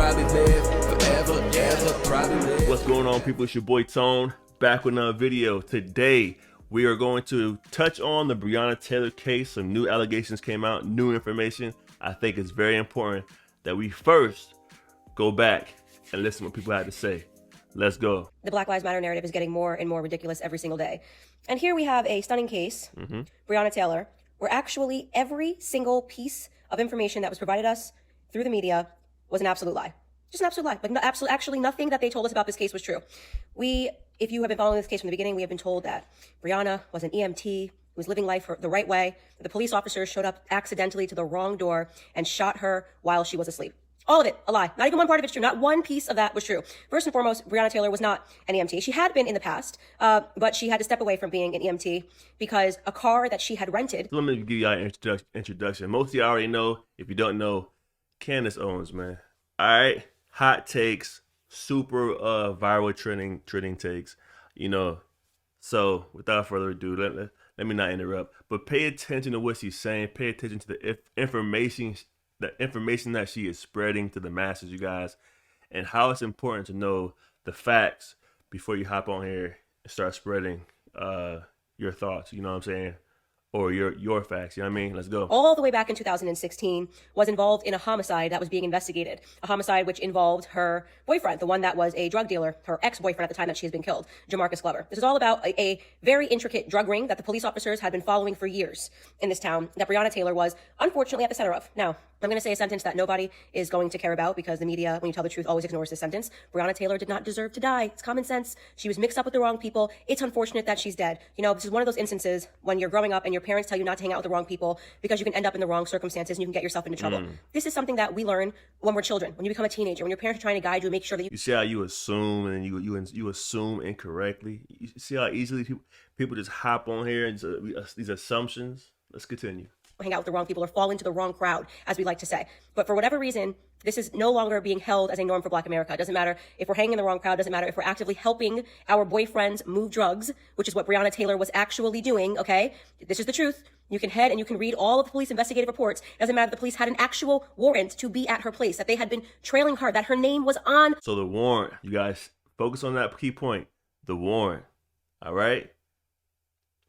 probably live forever, ever, probably live. What's going on, people? It's your boy Tone, back with another video. Today, we are going to touch on the Breonna Taylor case. Some new allegations came out, new information. I think it's very important that we first go back and listen to what people had to say. Let's go. The Black Lives Matter narrative is getting more and more ridiculous every single day. And here we have a stunning case, Breonna Taylor, where actually every single piece of information that was provided us through the media was an absolute lie. Just an absolute lie. Like, actually nothing that they told us about this case was true. If you have been following this case from the beginning, we have been told that Breonna was an EMT, who was living life the right way, that the police officers showed up accidentally to the wrong door and shot her while she was asleep. All of it, a lie. Not even one part of it's true. Not one piece of that was true. First and foremost, Breonna Taylor was not an EMT. She had been in the past, but she had to step away from being an EMT because a car that she had rented. Let me give y'all an introduction. Most of y'all already know. If you don't know, Candace Owens, man. All right, hot takes, super viral trending takes. You know, so without further ado, let me not interrupt, but pay attention to what she's saying. Pay attention to the information that she is spreading to the masses, you guys, and how it's important to know the facts before you hop on here and start spreading your thoughts, you know what I'm saying? Or your facts, you know what I mean? Let's go. All the way back in 2016, was involved in a homicide that was being investigated. A homicide which involved her boyfriend, the one that was a drug dealer, her ex-boyfriend at the time that she has been killed, Jamarcus Glover. This is all about a very intricate drug ring that the police officers had been following for years in this town that Breonna Taylor was unfortunately at the center of. Now, I'm going to say a sentence that nobody is going to care about because the media, when you tell the truth, always ignores this sentence. Breonna Taylor did not deserve to die. It's common sense. She was mixed up with the wrong people. It's unfortunate that she's dead. You know, this is one of those instances when you're growing up and your parents tell you not to hang out with the wrong people because you can end up in the wrong circumstances and you can get yourself into trouble. This is something that we learn when we're children, when you become a teenager, when your parents are trying to guide you and make sure that you see how you assume and you assume incorrectly. You see how easily people just hop on here and these assumptions. Let's continue. Hang out with the wrong people or fall into the wrong crowd, as we like to say. But for whatever reason, this is no longer being held as a norm for Black America. It doesn't matter if we're hanging in the wrong crowd. It doesn't matter if we're actively helping our boyfriends move drugs, which is what Breonna Taylor was actually doing, okay? This is the truth. You can head and you can read all of the police investigative reports. It doesn't matter if the police had an actual warrant to be at her place, that they had been trailing her, that her name was on. So the warrant, you guys, focus on that key point. The warrant, all right?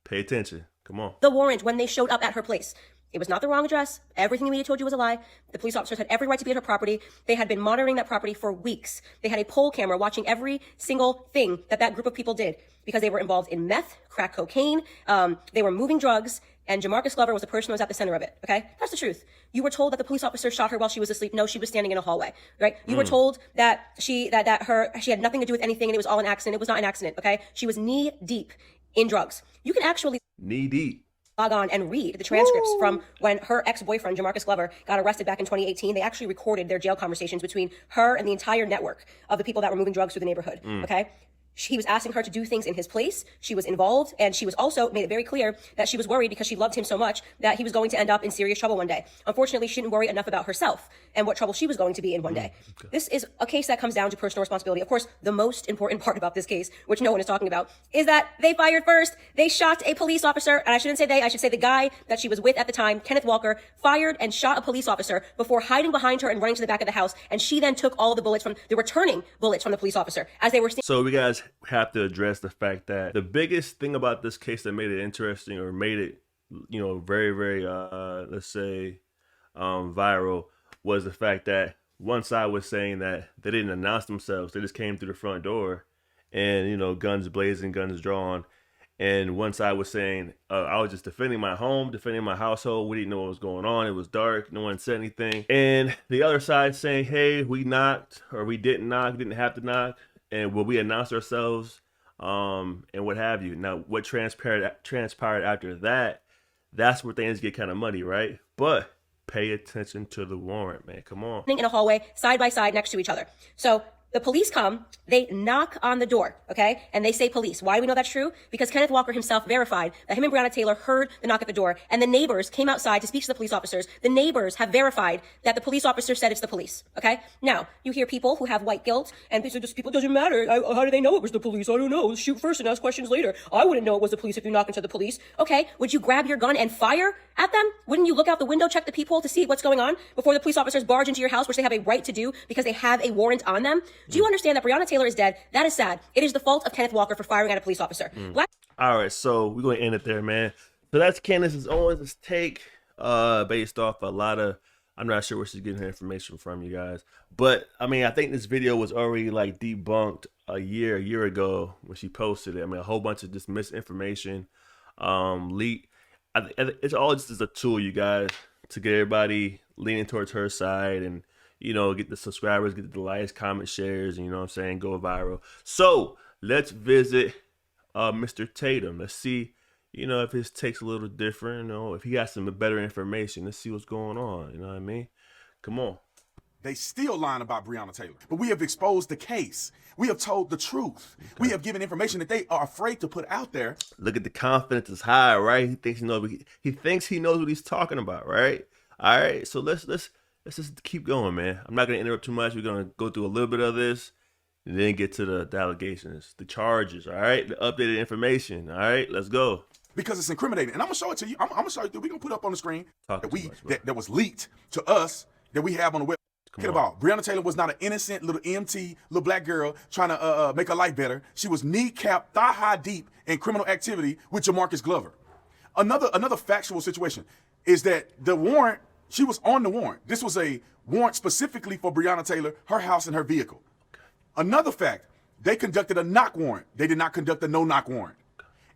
Pay attention. Come on. The warrant when they showed up at her place. It was not the wrong address. Everything the media told you was a lie. The police officers had every right to be at her property. They had been monitoring that property for weeks. They had a poll camera watching every single thing that group of people did because they were involved in meth, crack cocaine. They were moving drugs, and Jamarcus Glover was the person who was at the center of it. Okay, that's the truth. You were told that the police officer shot her while she was asleep. No, she was standing in a hallway. Right? You were told that she had nothing to do with anything and it was all an accident. It was not an accident. Okay, she was knee deep in drugs. You can actually knee deep. Log on and read the transcripts from when her ex-boyfriend, Jamarcus Glover, got arrested back in 2018. They actually recorded their jail conversations between her and the entire network of the people that were moving drugs through the neighborhood, okay? He was asking her to do things in his place. She was involved, and she was also made it very clear that she was worried because she loved him so much that he was going to end up in serious trouble one day. Unfortunately, she didn't worry enough about herself and what trouble she was going to be in one day. Okay. This is a case that comes down to personal responsibility. Of course, the most important part about this case, which no one is talking about, is that they fired first. They shot a police officer, and I shouldn't say they, I should say the guy that she was with at the time, Kenneth Walker, fired and shot a police officer before hiding behind her and running to the back of the house, and she then took all of the returning bullets from the police officer as they were... So we guys have to address the fact that the biggest thing about this case that made it interesting or made it, you know, very, very, let's say, viral was the fact that one side was saying that they didn't announce themselves. They just came through the front door and, you know, guns blazing, guns drawn. And one side was saying, I was just defending my home, defending my household. We didn't know what was going on. It was dark. No one said anything. And the other side saying, hey, we knocked or we didn't knock, didn't have to knock. And will we announce ourselves? And what have you. Now, what transpired after that, that's where things get kind of muddy, right? But pay attention to the warrant, man. Come on. In a hallway, side by side, next to each other. So The police come, they knock on the door, okay? And they say police. Why do we know that's true? Because Kenneth Walker himself verified that him and Breonna Taylor heard the knock at the door, and the neighbors came outside to speak to the police officers. The neighbors have verified that the police officer said it's the police, okay? Now, you hear people who have white guilt, and people, doesn't matter. How do they know it was the police? I don't know. Shoot first and ask questions later. I wouldn't know it was the police if you knock into the police. Okay, would you grab your gun and fire at them? Wouldn't you look out the window, check the peephole to see what's going on before the police officers barge into your house, which they have a right to do because they have a warrant on them? Do you understand that Breonna Taylor is dead? That is sad. It is the fault of Kenneth Walker for firing at a police officer. All right, so we're going to end it there, man. So that's Candace Owens' take based off a lot of, I'm not sure where she's getting her information from, you guys. But, I mean, I think this video was already, like, debunked a year ago when she posted it. I mean, a whole bunch of just misinformation, leaked. It's all just as a tool, you guys, to get everybody leaning towards her side and, you know, get the subscribers, get the likes, comments, shares, and, you know what I'm saying, go viral. So let's visit Mr. Tatum. Let's see, you know, if his take's a little different, you know, if he got some better information. Let's see what's going on, you know what I mean? Come on. They still lying about Breonna Taylor. But we have exposed the case. We have told the truth. Okay. We have given information that they are afraid to put out there. Look at the confidence is high, right? He thinks he knows what he's talking about, right? All right, so let's just keep going, man. I'm not gonna interrupt too much. We're gonna go through a little bit of this and then get to the allegations, the charges, all right? The updated information, all right? Let's go. Because it's incriminating. And I'm gonna show it to you. I'm gonna show you. We're gonna put up on the screen that was leaked to us that we have on the web. About Breonna Taylor was not an innocent little EMT, little black girl trying to make her life better. She was kneecap, thigh high deep in criminal activity with Jamarcus Glover. Another factual situation is that the warrant, she was on the warrant. This was a warrant specifically for Breonna Taylor, her house and her vehicle. Okay. Another fact, they conducted a knock warrant. They did not conduct a no-knock warrant.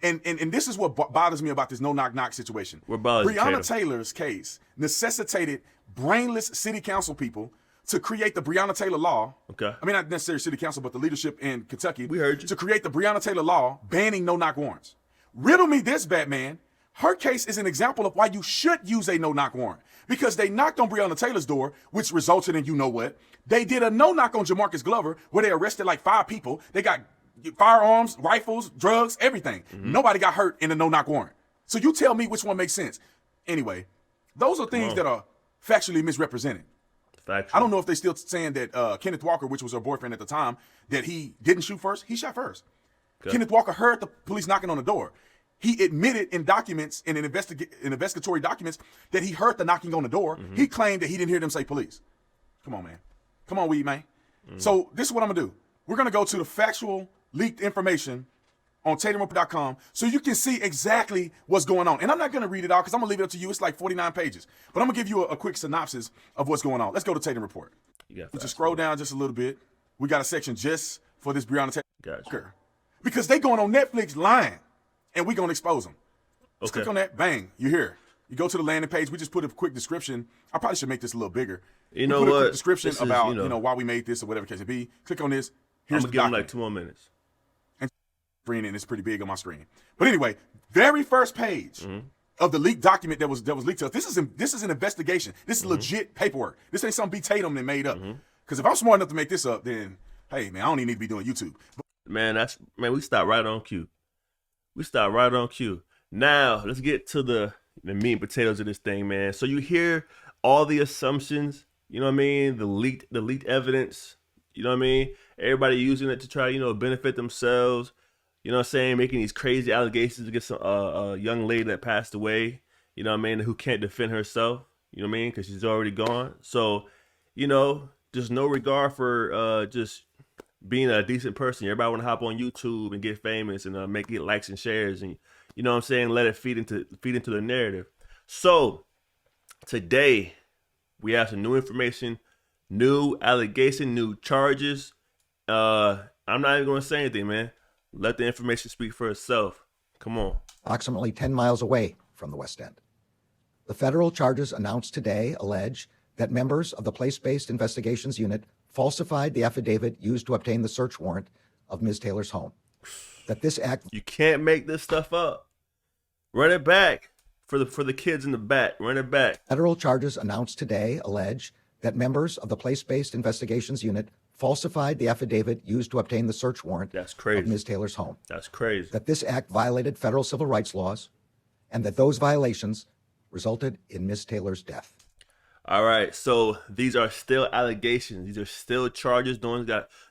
And this is what bothers me about this no-knock-knock situation. Breonna Taylor's case necessitated brainless city council people to create the Breonna Taylor law. Okay. I mean, not necessarily city council, but the leadership in Kentucky. We heard you. To create the Breonna Taylor law banning no-knock warrants. Riddle me this, Batman. Her case is an example of why you should use a no-knock warrant. Because they knocked on Breonna Taylor's door, which resulted in you know what. They did a no-knock on Jamarcus Glover, where they arrested like 5 people. They got firearms, rifles, drugs, everything. Mm-hmm. Nobody got hurt in a no-knock warrant. So you tell me which one makes sense. Anyway, those are things that are factually misrepresented. I don't know if they're still saying that Kenneth Walker, which was her boyfriend at the time, that he didn't shoot first. He shot first. Okay. Kenneth Walker heard the police knocking on the door. He admitted in documents, in investigatory documents, that he heard the knocking on the door. Mm-hmm. He claimed that he didn't hear them say police. Come on, man. Come on, weed man. Mm-hmm. So this is what I'm going to do. We're going to go to the factual leaked information on TatumReport.com so you can see exactly what's going on. And I'm not going to read it out because I'm going to leave it up to you. It's like 49 pages. But I'm going to give you a quick synopsis of what's going on. Let's go to Tatum Report. We just scroll down just a little bit. We got a section just for this Breonna Taylor. Gotcha. Because they going on Netflix lying, and we going to expose them. Just click on that. Bang. You're here. You go to the landing page. We just put a quick description. I probably should make this a little bigger. You know what? A quick description about, you know, why we made this or whatever case it be. Click on this. Here's I'm going to give them like 2 more minutes. And it's pretty big on my screen. But anyway, very first page of the leaked document that was leaked to us. This is an investigation. This is legit paperwork. This ain't something B. Tatum that made up. Because if I'm smart enough to make this up, then hey man, I don't even need to be doing YouTube. Man, we start right on cue. Now let's get to the meat and potatoes of this thing, man. So you hear all the assumptions, you know what I mean? The leaked evidence, you know what I mean? Everybody using it to try, you know, benefit themselves. You know what I'm saying? Making these crazy allegations against a young lady that passed away, you know what I mean, who can't defend herself, you know what I mean, because she's already gone. So, you know, just no regard for just being a decent person. Everybody want to hop on YouTube and get famous and get likes and shares and, you know what I'm saying, let it feed into the narrative. So, today, we have some new information, new allegation, new charges. I'm not even going to say anything, man. Let the information speak for itself. Come on. Approximately 10 miles away from the West End. The federal charges announced today allege that members of the Place-Based Investigations Unit falsified the affidavit used to obtain the search warrant of Ms. Taylor's home. That this act... You can't make this stuff up. Run it back for the kids in the back. Run it back. Federal charges announced today allege that members of the Place-Based Investigations Unit falsified the affidavit used to obtain the search warrant That's of crazy. Ms. Taylor's home, That's crazy. that this act violated federal civil rights laws, and that those violations resulted in Ms. Taylor's death. All right, so these are still allegations. These are still charges.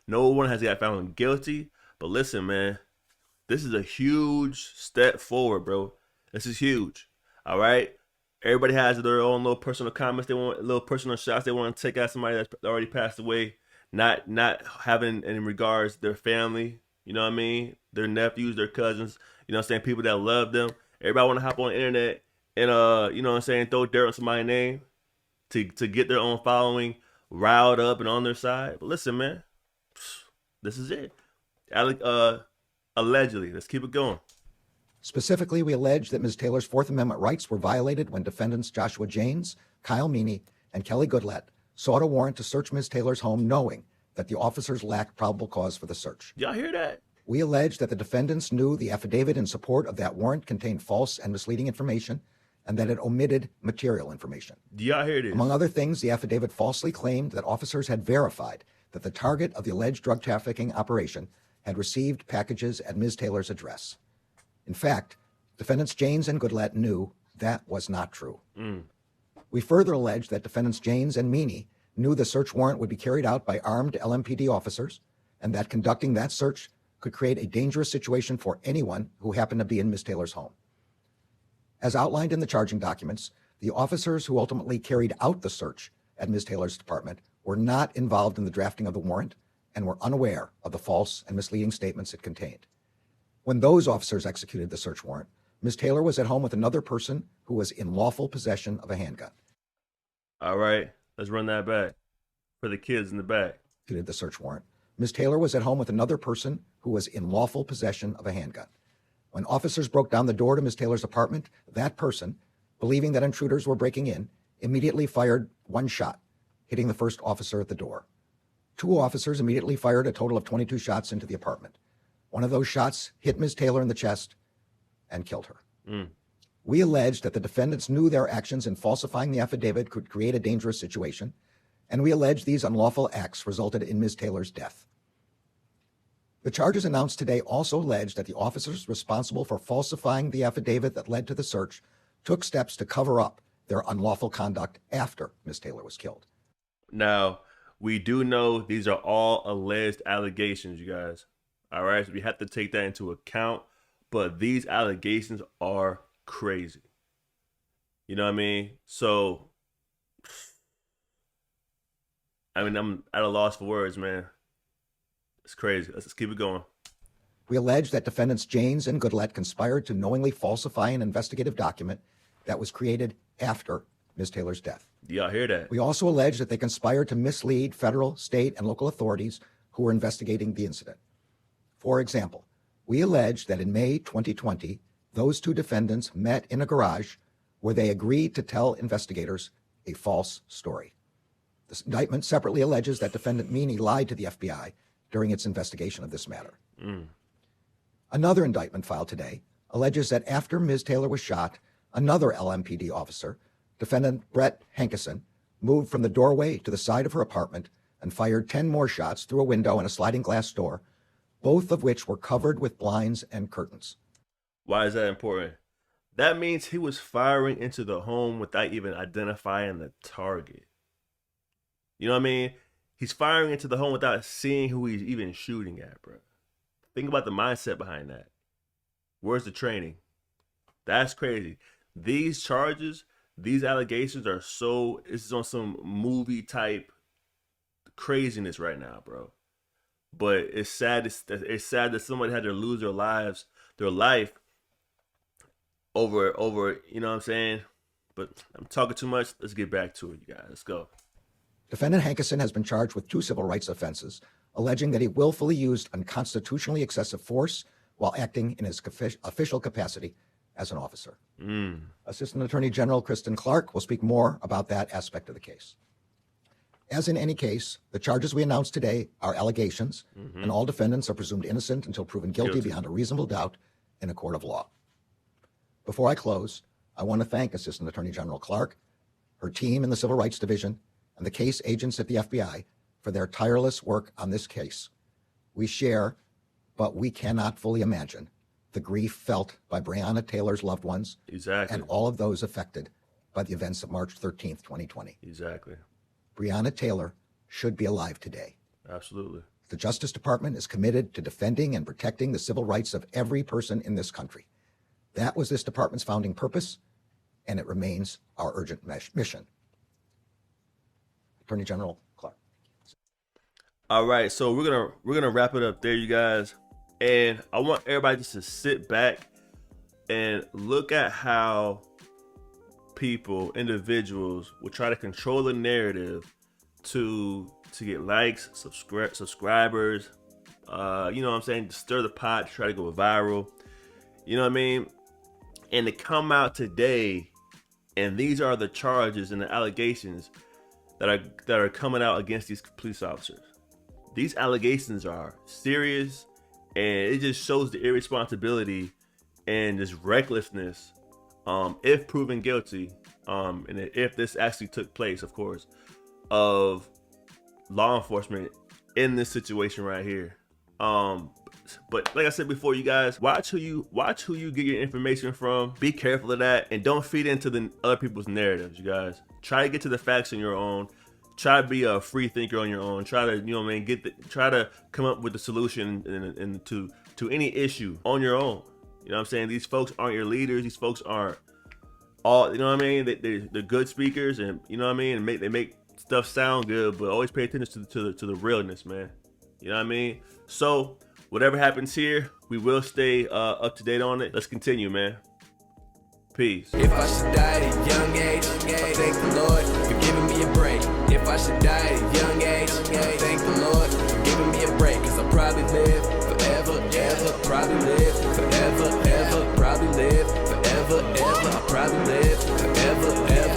No one has got found guilty. But listen, man, this is a huge step forward, bro. This is huge. All right, everybody has their own little personal comments. They want little personal shots they want to take at somebody that's already passed away. Not having in regards their family. You know what I mean? Their nephews, their cousins. You know what I'm saying? People that love them. Everybody want to hop on the internet and you know what I'm saying, throw dirt on somebody's name to get their own following riled up and on their side. But listen, man, this is it. Allegedly, let's keep it going. Specifically, we allege that Ms. Taylor's Fourth Amendment rights were violated when defendants Joshua Janes, Kyle Meany, and Kelly Goodlatte sought a warrant to search Ms. Taylor's home knowing that the officers lacked probable cause for the search. Y'all hear that? We allege that the defendants knew the affidavit in support of that warrant contained false and misleading information and that it omitted material information. Do y'all hear this? Among other things, the affidavit falsely claimed that officers had verified that the target of the alleged drug trafficking operation had received packages at Ms. Taylor's address. In fact, defendants Janes and Goodlatte knew that was not true. We further allege that defendants Janes and Meany knew the search warrant would be carried out by armed LMPD officers and that conducting that search could create a dangerous situation for anyone who happened to be in Ms. Taylor's home. As outlined in the charging documents, the officers who ultimately carried out the search at Ms. Taylor's apartment were not involved in the drafting of the warrant and were unaware of the false and misleading statements it contained. When those officers executed the search warrant, Ms. Taylor was at home with another person who was in lawful possession of a handgun. All right, let's run that back for the kids in the back. Executed the search warrant. Ms. Taylor was at home with another person who was in lawful possession of a handgun. When officers broke down the door to Ms. Taylor's apartment, that person, believing that intruders were breaking in, immediately fired one shot, hitting the first officer at the door. Two officers immediately fired a total of 22 shots into the apartment. One of those shots hit Ms. Taylor in the chest and killed her. We allege that the defendants knew their actions in falsifying the affidavit could create a dangerous situation, and we allege these unlawful acts resulted in Ms. Taylor's death. The charges announced today also allege that the officers responsible for falsifying the affidavit that led to the search took steps to cover up their unlawful conduct after Ms. Taylor was killed. Now, we do know these are all alleged allegations, you guys. All right, so we have to take that into account. But these allegations are crazy. You know what I mean? So, I'm at a loss for words, man. It's crazy. Let's keep it going. We allege that defendants Janes and Goodlatte conspired to knowingly falsify an investigative document that was created after Ms. Taylor's death. Do y'all hear that? We also allege that they conspired to mislead federal, state, and local authorities who were investigating the incident. For example, we allege that in May 2020, those two defendants met in a garage where they agreed to tell investigators a false story. This indictment separately alleges that defendant Meany lied to the FBI during its investigation of this matter. Another indictment filed today alleges that after Ms. Taylor was shot, another LMPD officer, defendant Brett Hankison, moved from the doorway to the side of her apartment and fired 10 more shots through a window and a sliding glass door, both of which were covered with blinds and curtains. Why is that important? That means he was firing into the home without even identifying the target. You know what I mean? He's firing into the home without seeing who he's even shooting at, bro. Think about the mindset behind that. Where's the training? That's crazy. These charges, these allegations are this is on some movie type craziness right now, bro. But it's sad. It's sad that somebody had to lose their life over. You know what I'm saying? But I'm talking too much. Let's get back to it, you guys. Let's go. Defendant Hankison has been charged with 2 civil rights offenses, alleging that he willfully used unconstitutionally excessive force while acting in his official capacity as an officer. Assistant Attorney General Kristen Clark will speak more about that aspect of the case. As in any case, the charges we announced today are allegations, and all defendants are presumed innocent until proven guilty beyond a reasonable doubt in a court of law. Before I close, I want to thank Assistant Attorney General Clark, her team in the Civil Rights Division, and the case agents at the FBI for for their tireless work on this case. We share, but we cannot fully imagine, the grief felt by Breonna Taylor's loved ones and all of those affected by the events of March 13th, 2020. Exactly. Breonna Taylor should be alive today. Absolutely. The Justice Department is committed to defending and protecting the civil rights of every person in this country. That was this department's founding purpose, and it remains our urgent mission. Attorney General Clark. All right, so we're gonna wrap it up there, you guys, and I want everybody just to sit back and look at how individuals will try to control the narrative to get likes, subscribers, you know what I'm saying, to stir the pot, to try to go viral, you know what I mean, and to come out today, and these are the charges and the allegations that are coming out against these police officers. These allegations are serious, and it just shows the irresponsibility and this recklessness, if proven guilty, and if this actually took place, of course, of law enforcement in this situation right here. But like I said before, you guys, watch who you get your information from. Be careful of that, and don't feed into the other people's narratives, you guys. Try to get to the facts on your own. Try to be a free thinker on your own. Try to, you know what I mean, try to come up with the solution and to any issue on your own. You know what I'm saying? These folks aren't your leaders. These folks aren't all, you know what I mean? They're good speakers, and you know what I mean? And they make stuff sound good, but always pay attention to the realness, man. You know what I mean? So whatever happens here, we will stay up to date on it. Let's continue, man. Peace. If I should die at a young age, I thank the Lord for giving me a break. If I should die at a young age, I thank the Lord for giving me a break. Cause I'll probably live forever, ever, probably live forever, ever, probably live forever, ever, I'll probably live forever, ever.